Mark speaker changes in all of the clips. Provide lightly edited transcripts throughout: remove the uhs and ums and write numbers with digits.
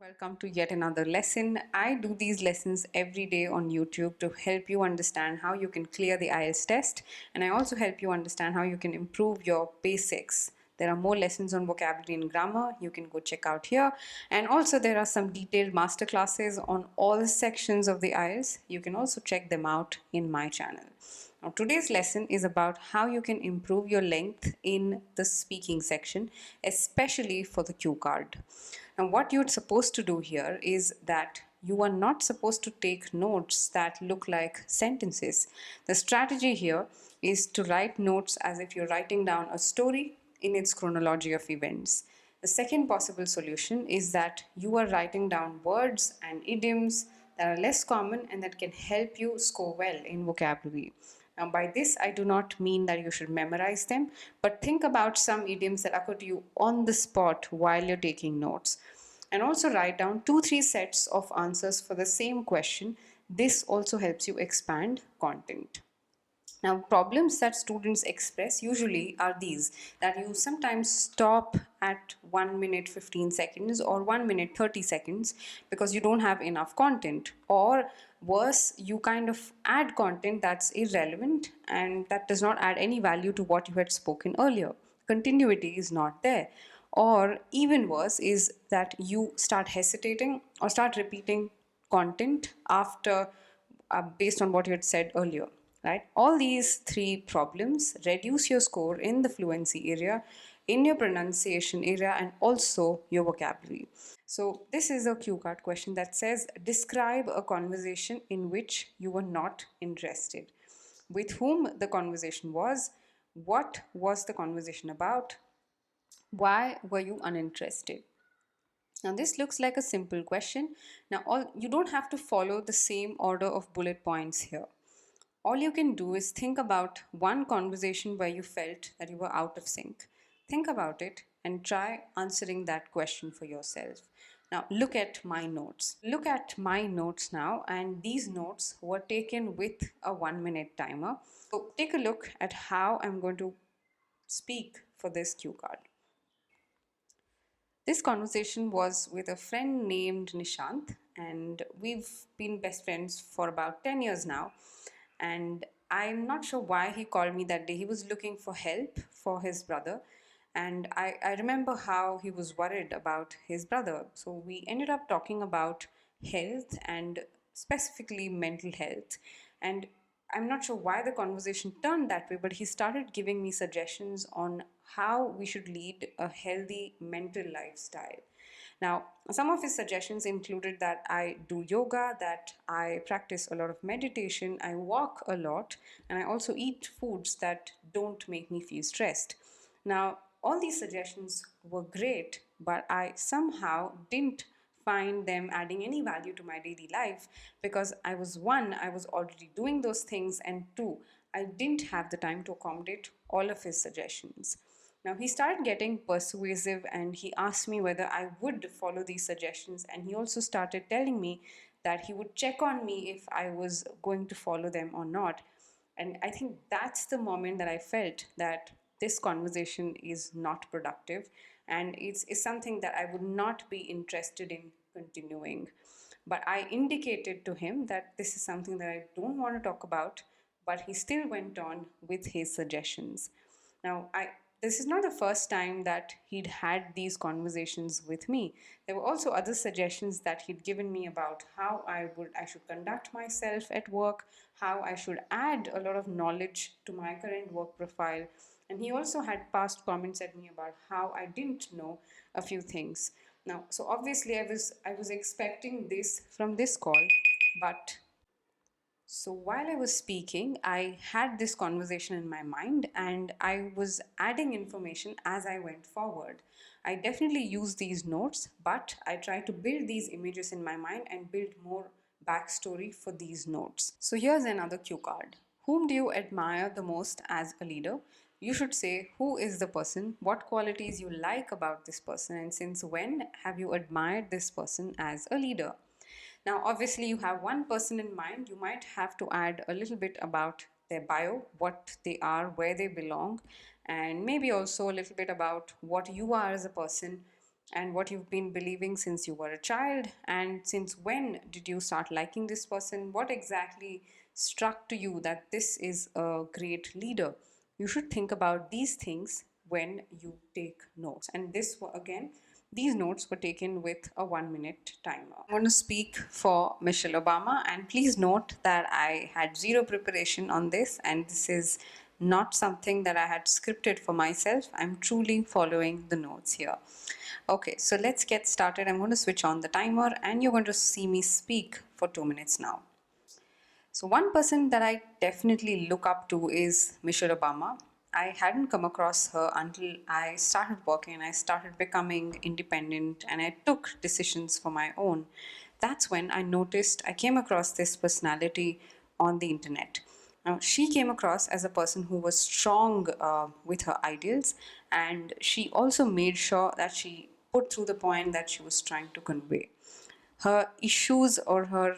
Speaker 1: Welcome to yet another lesson. I do these lessons every day on YouTube to help you understand how you can clear the IELTS test, and I also help you understand how you can improve your basics. There are more lessons on vocabulary and grammar you can go check out here, and also there are some detailed masterclasses on all sections of the IELTS. You can also check them out in my channel. Now, today's lesson is about how you can improve your length in the speaking section, especially for the cue card. Now, what you're supposed to do here is that you are not supposed to take notes that look like sentences. The strategy here is to write notes as if you're writing down a story in its chronology of events. The second possible solution is that you are writing down words and idioms that are less common and that can help you score well in vocabulary. Now, by this, I do not mean that you should memorize them, but think about some idioms that occur to you on the spot while you're taking notes. And also write down 2-3 sets of answers for the same question. This also helps you expand content. Now, problems that students express usually are these, that you sometimes stop at 1 minute 15 seconds or 1 minute 30 seconds because you don't have enough content, or worse, you kind of add content that's irrelevant and that does not add any value to what you had spoken earlier. Continuity is not there. Or even worse is that you start hesitating or start repeating content after based on what you had said earlier, right? All these three problems reduce your score in the fluency area, in your pronunciation area, and also your vocabulary. So this is a cue card question that says, describe a conversation in which you were not interested. With whom the conversation was, what was the conversation about, why were you uninterested? Now this looks like a simple question. Now you don't have to follow the same order of bullet points here. All you can do is think about one conversation where you felt that you were out of sync. Think about it and try answering that question for yourself. Now look at my notes. Look at my notes now, and these notes were taken with a 1 minute timer. So take a look at how I'm going to speak for this cue card. This conversation was with a friend named Nishant, and we've been best friends for about 10 years now. And I'm not sure why he called me that day. He was looking for help for his brother. And I remember how he was worried about his brother. So we ended up talking about health and specifically mental health. And I'm not sure why the conversation turned that way, but he started giving me suggestions on how we should lead a healthy mental lifestyle. Now, some of his suggestions included that I do yoga, that I practice a lot of meditation, I walk a lot, and I also eat foods that don't make me feel stressed. Now, all these suggestions were great, but I somehow didn't find them adding any value to my daily life because I was already doing those things, and two, I didn't have the time to accommodate all of his suggestions. Now he started getting persuasive and he asked me whether I would follow these suggestions, and he also started telling me that he would check on me if I was going to follow them or not. And I think that's the moment that I felt that this conversation is not productive, and it's something that I would not be interested in continuing. But I indicated to him that this is something that I don't want to talk about, but he still went on with his suggestions. Now, this is not the first time that he'd had these conversations with me. There were also other suggestions that he'd given me about how I should conduct myself at work, how I should add a lot of knowledge to my current work profile. And he also had past comments at me about how I didn't know a few things. Now, so obviously I was expecting this from this call, but so while I was speaking, I had this conversation in my mind and I was adding information as I went forward. I definitely use these notes, but I try to build these images in my mind and build more backstory for these notes. So here's another cue card. Whom do you admire the most as a leader? You should say who is the person, what qualities you like about this person, and since when have you admired this person as a leader. Now, obviously, you have one person in mind. You might have to add a little bit about their bio, what they are, where they belong, and maybe also a little bit about what you are as a person and what you've been believing since you were a child, and since when did you start liking this person, what exactly struck to you that this is a great leader. You should think about these things when you take notes. And again, these notes were taken with a 1 minute timer. I'm going to speak for Michelle Obama, and please note that I had zero preparation on this, and this is not something that I had scripted for myself. I'm truly following the notes here. Okay, so let's get started. I'm going to switch on the timer, and you're going to see me speak for 2 minutes now. So, one person that I definitely look up to is Michelle Obama. I hadn't come across her until I started working and I started becoming independent and I took decisions for my own. That's when I came across this personality on the internet. Now, she came across as a person who was strong with her ideals, and she also made sure that she put through the point that she was trying to convey. Her issues or her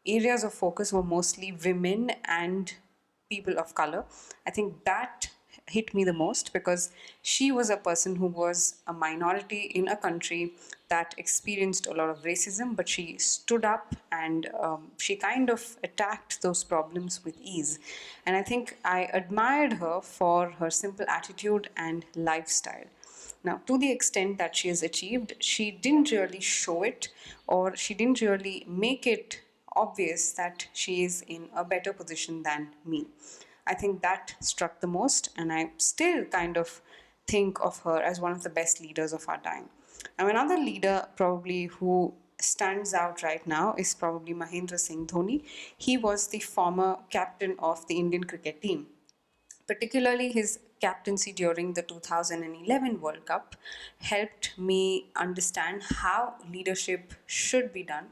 Speaker 1: areas of focus were mostly women and people of color. I think that hit me the most because she was a person who was a minority in a country that experienced a lot of racism, but she stood up and she kind of attacked those problems with ease. And I think I admired her for her simple attitude and lifestyle. Now, to the extent that she has achieved, she didn't really show it, or she didn't really make it obvious that she is in a better position than me. I think that struck the most, and I still kind of think of her as one of the best leaders of our time. Now, another leader probably who stands out right now is probably Mahendra Singh Dhoni. He was the former captain of the Indian cricket team. Particularly, his captaincy during the 2011 World Cup helped me understand how leadership should be done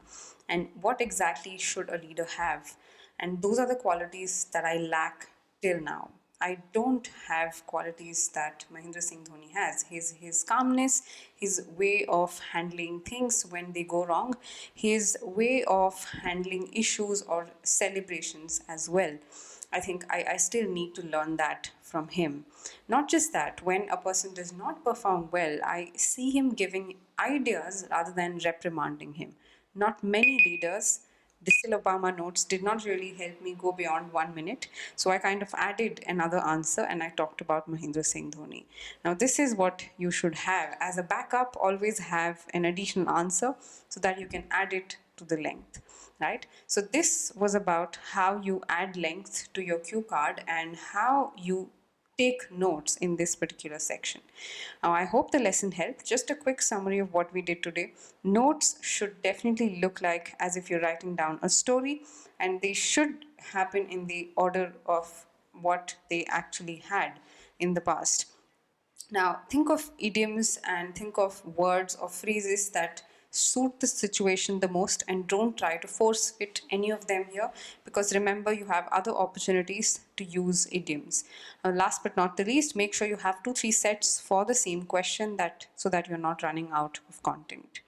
Speaker 1: and what exactly should a leader have. And those are the qualities that I lack till now. I don't have qualities that Mahendra Singh Dhoni has. His calmness, his way of handling things when they go wrong, his way of handling issues or celebrations as well. I think I still need to learn that from him. Not just that, when a person does not perform well, I see him giving ideas rather than reprimanding him. Not many leaders, Distill Obama notes, did not really help me go beyond 1 minute. So I kind of added another answer and I talked about Mahendra Singh Dhoni. Now, this is what you should have. As a backup, always have an additional answer so that you can add it to the length, right? So this was about how you add length to your cue card and how you take notes in this particular section. Now, I hope the lesson helped. Just a quick summary of what we did today. Notes should definitely look like as if you're writing down a story, and they should happen in the order of what they actually had in the past. Now, think of idioms and think of words or phrases that suit the situation the most, and don't try to force fit any of them here, because remember, you have other opportunities to use idioms. Last but not the least, make sure you have 2-3 sets for the same question, that so that you're not running out of content.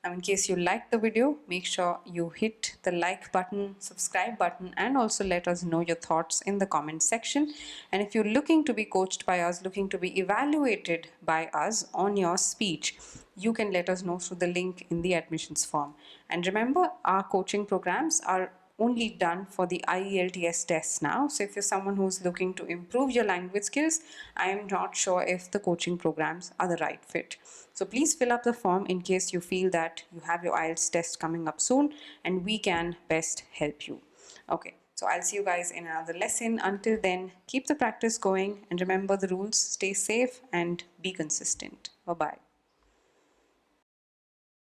Speaker 1: Now, in case you liked the video, make sure you hit the like button, subscribe button, and also let us know your thoughts in the comment section. And if you're looking to be coached by us, looking to be evaluated by us on your speech, you can let us know through the link in the admissions form. And remember, our coaching programs are only done for the IELTS tests now. So if you're someone who's looking to improve your language skills, I am not sure if the coaching programs are the right fit. So please fill up the form in case you feel that you have your IELTS test coming up soon and we can best help you. Okay, so I'll see you guys in another lesson. Until then, keep the practice going and remember the rules, stay safe and be consistent. Bye-bye.